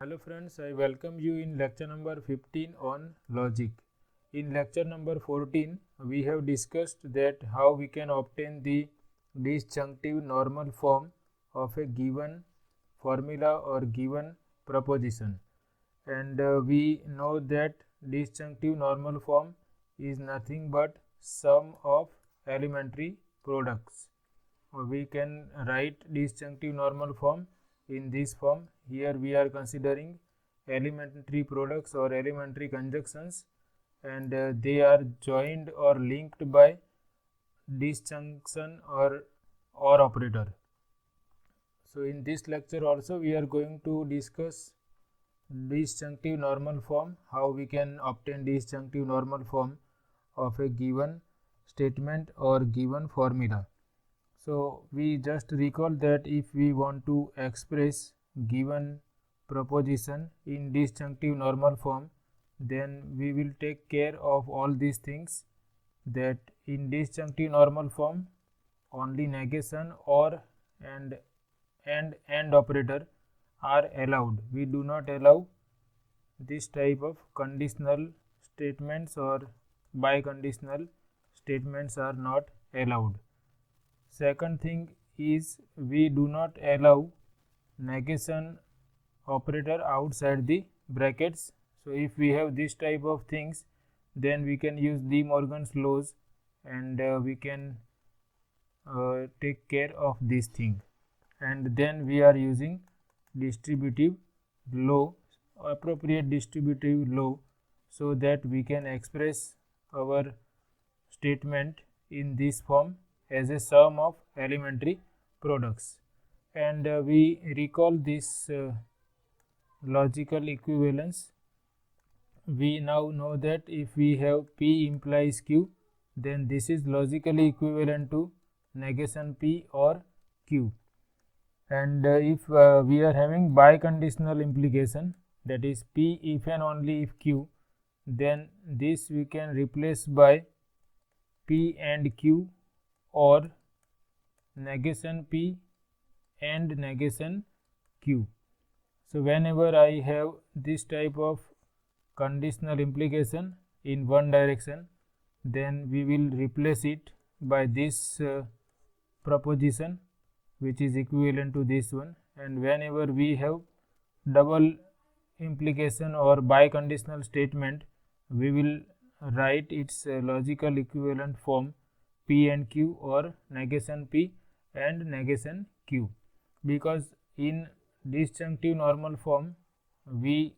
Hello friends, I welcome you in lecture number 15 on logic. In lecture number 14, we have discussed that how we can obtain the disjunctive normal form of a given formula or given proposition. And we know that disjunctive normal form is nothing but sum of elementary products. We can write disjunctive normal form in this form. Here we are considering elementary products or elementary conjunctions, and they are joined or linked by disjunction or operator. So in this lecture also we are going to discuss disjunctive normal form, how we can obtain disjunctive normal form of a given statement or given formula. So we just recall that if we want to express given proposition in disjunctive normal form, then we will take care of all these things, that in disjunctive normal form only negation or and operator are allowed. We do not allow this type of conditional statements or biconditional statements are not allowed. Second thing is we do not allow negation operator outside the brackets. So if we have this type of things, then we can use De Morgan's laws and we can take care of this thing. And then we are using distributive law, appropriate distributive law, so that we can express our statement in this form as a sum of elementary products. And we recall this logical equivalence. We now know that if we have P implies Q, then this is logically equivalent to negation P or Q. And if we are having biconditional implication, that is P if and only if Q, then this we can replace by P and Q or negation P and negation Q. So whenever I have this type of conditional implication in one direction, then we will replace it by this proposition which is equivalent to this one. And whenever we have double implication or biconditional statement, we will write its logical equivalent form P and Q or negation P and negation Q, because in disjunctive normal form we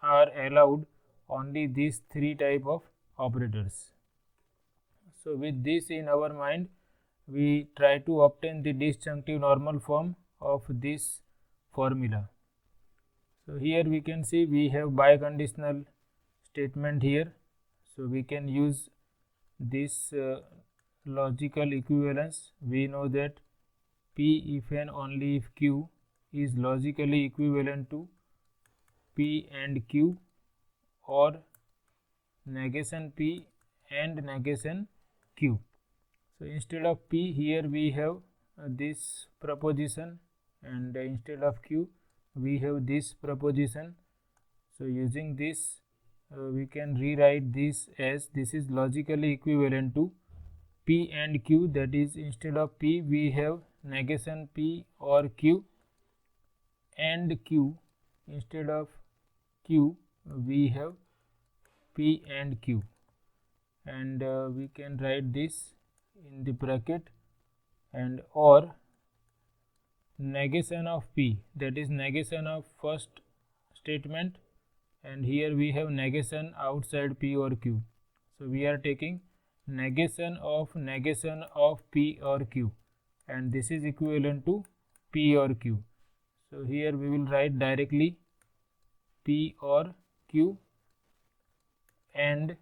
are allowed only these three type of operators. So with this in our mind, we try to obtain the disjunctive normal form of this formula. So here we can see we have biconditional statement here, so we can use this logical equivalence. We know that P if and only if Q is logically equivalent to P and Q or negation P and negation Q. So instead of P, here we have this proposition, and instead of Q we have this proposition. So using this we can rewrite this as this is logically equivalent to P and Q, that is instead of P we have negation P or Q, and Q instead of Q we have P and Q, and we can write this in the bracket, and or negation of P, that is negation of first statement, and here we have negation outside P or Q. So we are taking negation of P or Q, and this is equivalent to P or Q. So here we will write directly P or Q, and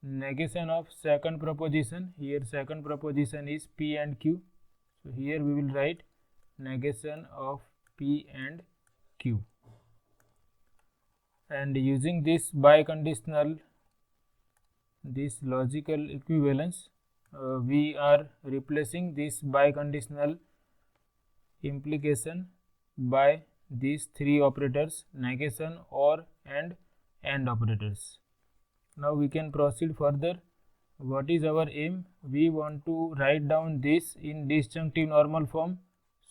negation of second proposition, here second proposition is P and Q, so here we will write negation of P and Q. And using this biconditional, this logical equivalence, we are replacing this biconditional implication by these three operators, negation, OR and AND operators. Now we can proceed further. What is our aim? We want to write down this in disjunctive normal form.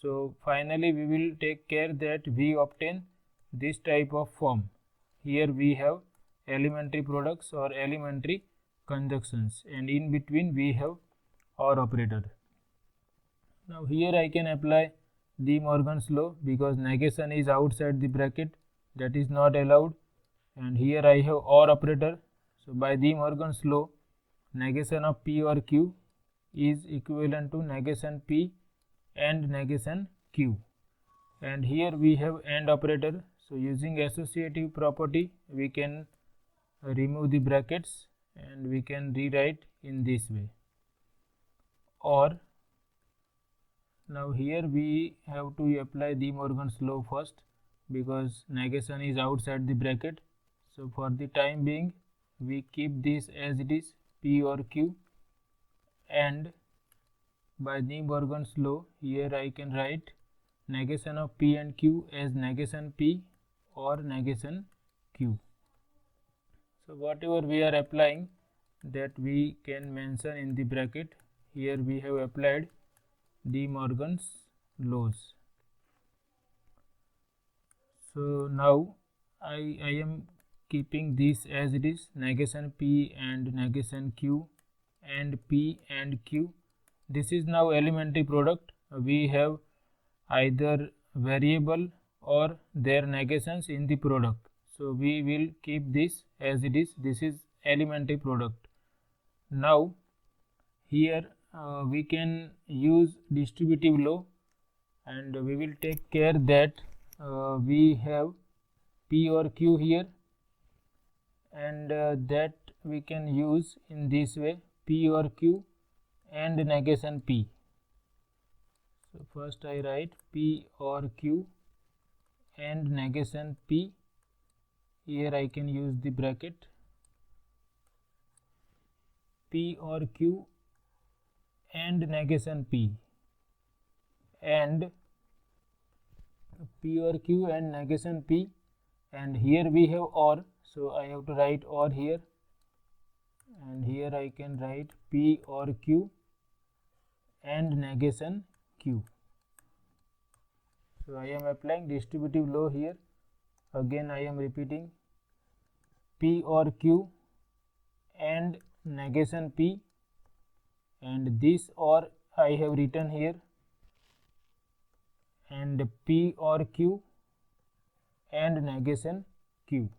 So finally we will take care that we obtain this type of form. Here we have elementary products or elementary conjunctions, and in between we have OR operator. Now here I can apply De Morgan's law because negation is outside the bracket, that is not allowed, and here I have OR operator. So by De Morgan's law, negation of P or Q is equivalent to negation P and negation Q, and here we have AND operator. So using associative property we can remove the brackets and we can rewrite in this way. Or now here we have to apply De Morgan's law first because negation is outside the bracket. So for the time being we keep this as it is, P or Q, and by De Morgan's law here I can write negation of P and Q as negation P or negation Q. So whatever we are applying, that we can mention in the bracket. Here we have applied De Morgan's laws. So now I am keeping this as it is, negation P and negation Q and P and Q. This is now elementary product. We have either variable or their negations in the product. So we will keep this as it is. This is elementary product. Now here we can use distributive law, and we will take care that we have P or Q here, and that we can use in this way, P or Q and negation P. So first I write P or Q and negation P. Here I can use the bracket, P or Q and negation P, and P or Q and negation P, and here we have OR. So I have to write OR here, and here I can write P or Q and negation Q. So I am applying distributive law here. Again I am repeating, P or Q and negation P, and this OR I have written here, and P or Q and negation Q.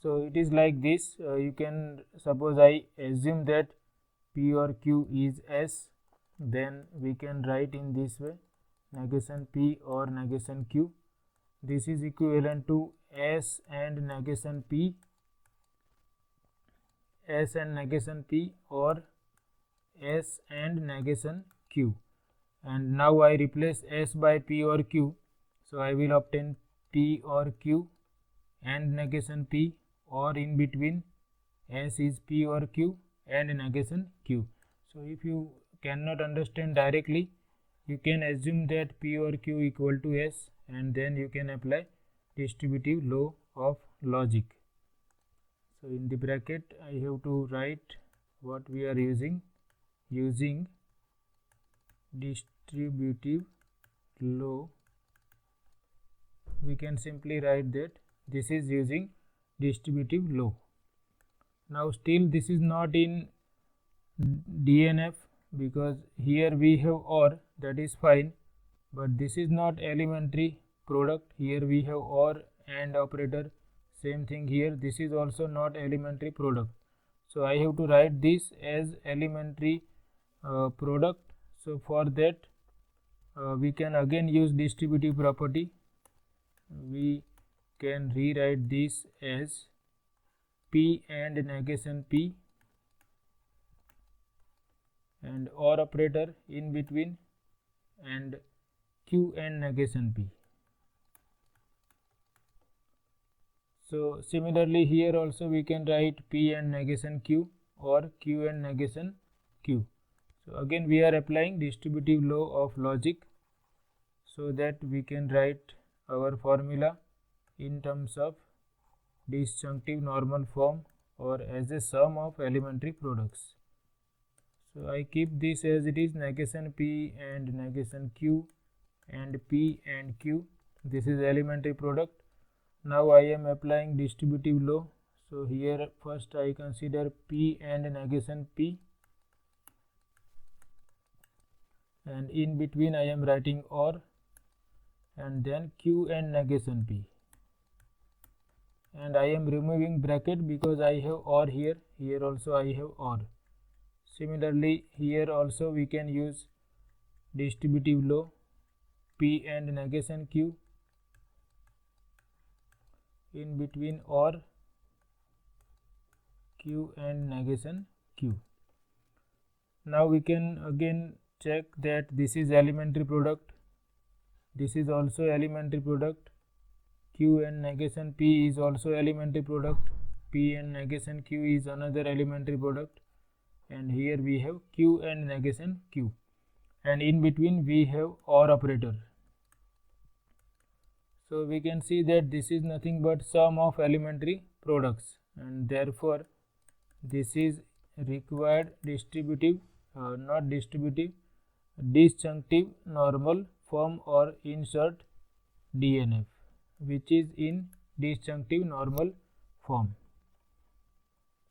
So it is like this. You can suppose I assume that P or Q is S, then we can write in this way, negation P or negation Q. This is equivalent to S and negation P, S and negation P, or S and negation Q. And now I replace S by P or Q, so I will obtain P or Q and negation P, or in between S is P or Q and negation Q. So if you cannot understand directly, you can assume that P or Q equal to S, and then you can apply distributive law of logic. So in the bracket I have to write what we are using distributive law. We can simply write that this is using distributive law. Now still this is not in DNF because here we have OR, that is fine, but this is not elementary product. Here we have OR and operator, same thing here, this is also not elementary product. So I have to write this as elementary product. So for that we can again use distributive property. We can rewrite this as P and negation P and OR operator in between, and Q and negation P. So similarly here also we can write P and negation Q or Q and negation Q. So again we are applying distributive law of logic, so that we can write our formula in terms of disjunctive normal form or as a sum of elementary products. So I keep this as it is, negation P and negation Q and P and Q. This is elementary product. Now I am applying distributive law. So here first I consider P and negation P, and in between I am writing OR, and then Q and negation P, and I am removing bracket because I have OR here. Here also I have OR. Similarly here also we can use distributive law, P and negation Q, in between OR, Q and negation Q. Now we can again check that this is elementary product, this is also elementary product, Q and negation P is also elementary product, P and negation Q is another elementary product, and here we have Q and negation Q, and in between we have OR operator. So we can see that this is nothing but sum of elementary products, and therefore this is required distributive, not distributive, disjunctive normal form or insert DNF, which is in disjunctive normal form.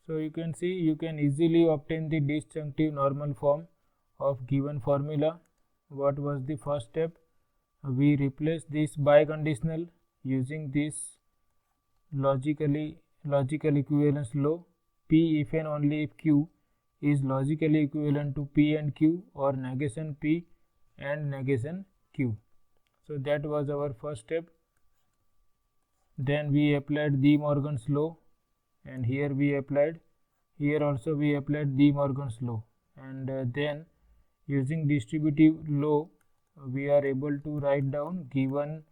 So you can see you can easily obtain the disjunctive normal form of given formula. What was the first step? We replace this biconditional using this logical equivalence law. P if and only if Q is logically equivalent to P and Q, or negation P and negation Q. So that was our first step. Then we applied De Morgan's law, and here also we applied De Morgan's law, and then using distributive law we are able to write down given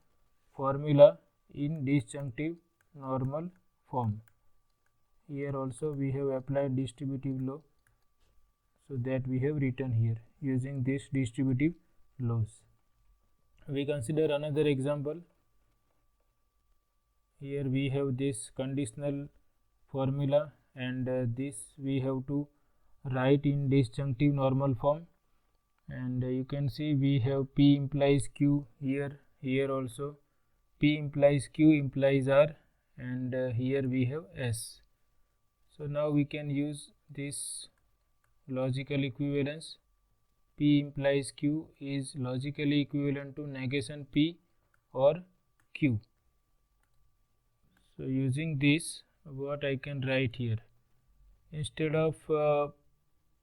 formula in disjunctive normal form. Here also we have applied distributive law, so that we have written here using this distributive laws. We consider another example. Here we have this conditional formula, and this we have to write in disjunctive normal form, and you can see we have P implies Q here also P implies Q implies R, and here we have S. So now we can use this logical equivalence. P implies Q is logically equivalent to negation P or Q. So using this, what I can write here, instead of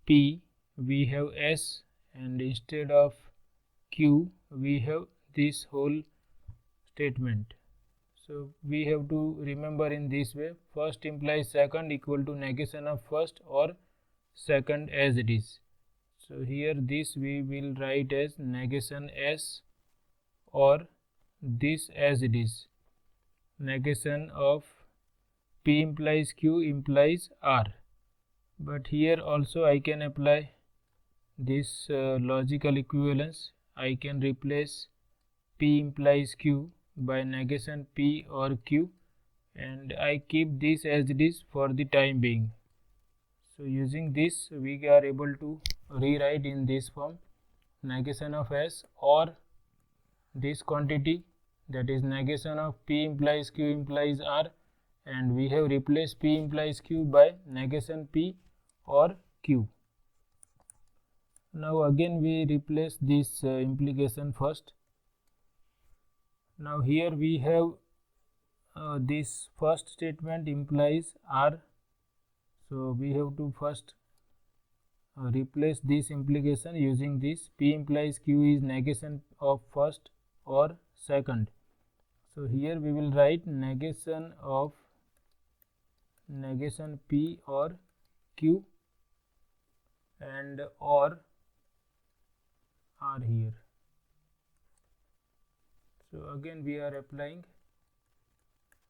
P we have S, and instead of Q we have this whole statement. So we have to remember in this way, first implies second equal to negation of first or second as it is. So here this we will write as negation S, or this as it is, negation of P implies Q implies R. But here also I can apply this logical equivalence. I can replace P implies Q by negation P or Q, and I keep this as it is for the time being. So using this we are able to rewrite in this form, negation of S or this quantity, that is negation of P implies Q implies R, and we have replaced P implies Q by negation P or Q. Now again we replace this implication first. Now here we have this first statement implies R, so we have to first replace this implication using this P implies Q is negation of first or second. So here we will write negation of negation P or Q and or R here. So again we are applying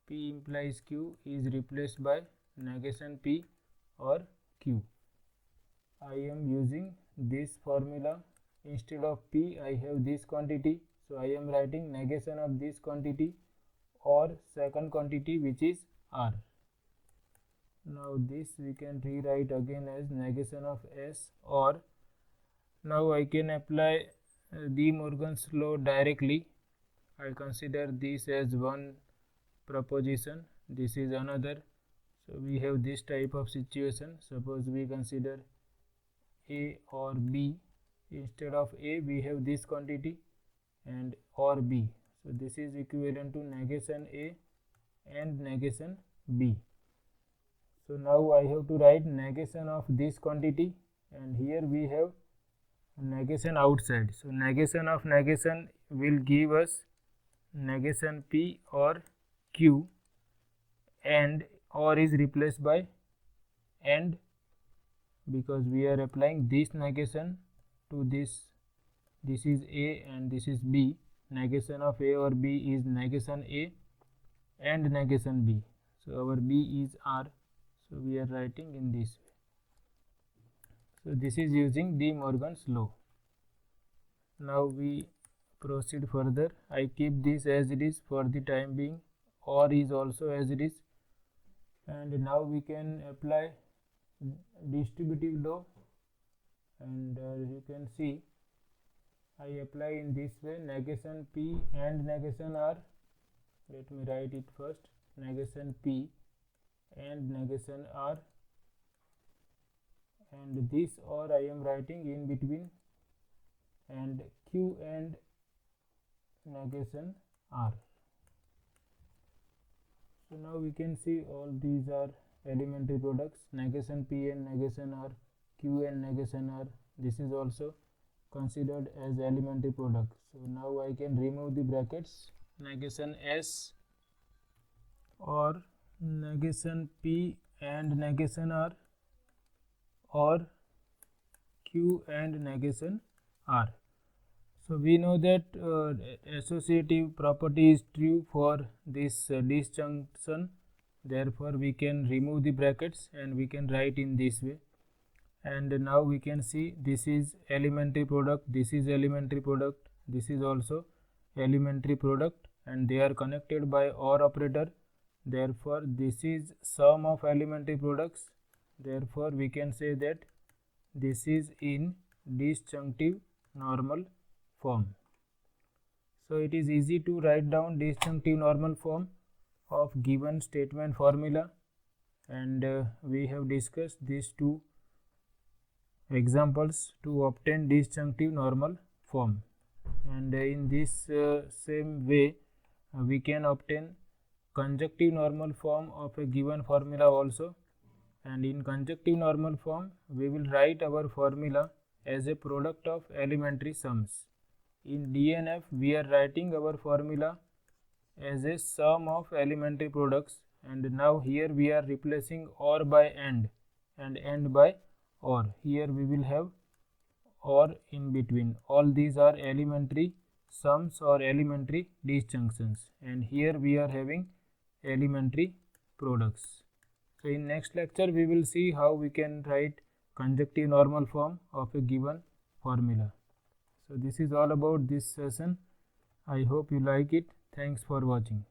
P implies Q is replaced by negation P or Q. I am using this formula. Instead of P I have this quantity, So I am writing negation of this quantity or second quantity, which is R. Now this we can rewrite again as negation of S, or now I can apply De Morgan's law directly. I consider this as one proposition, this is another. So we have this type of situation. Suppose we consider A or B. Instead of A we have this quantity and or B. So this is equivalent to negation A and negation B. So now I have to write negation of this quantity, and here we have negation outside. So negation of negation will give us negation P or Q, and or is replaced by and, because we are applying this negation to this. This is A and this is B. Negation of A or B is negation A and negation B. So our B is R. So we are writing in this way. So this is using De Morgan's law. Now we proceed further. I keep this as it is for the time being. Or is also as it is. And now we can apply distributive law, and you can see I apply in this way: negation P and negation R. Let me write it first: negation P and negation R, and this or I am writing in between, and Q and negation R. So now we can see all these are elementary products: negation P and negation R, Q and negation R. This is also considered as elementary product. So now I can remove the brackets: negation S or negation P and negation R, or Q and negation R. So we know that associative property is true for this disjunction. Therefore we can remove the brackets and we can write in this way. And now we can see this is elementary product, this is elementary product, this is also elementary product, and they are connected by OR operator. Therefore this is sum of elementary products. Therefore we can say that this is in disjunctive normal form. So it is easy to write down disjunctive normal form of given statement formula, and we have discussed these two examples to obtain disjunctive normal form. And in this same way we can obtain conjunctive normal form of a given formula also. And in conjunctive normal form we will write our formula as a product of elementary sums. In DNF we are writing our formula as a sum of elementary products, and now here we are replacing OR by AND and AND by OR. Here we will have OR in between. All these are elementary sums or elementary disjunctions, and here we are having elementary products. So in next lecture we will see how we can write conjunctive normal form of a given formula. So this is all about this session. I hope you like it. Thanks for watching.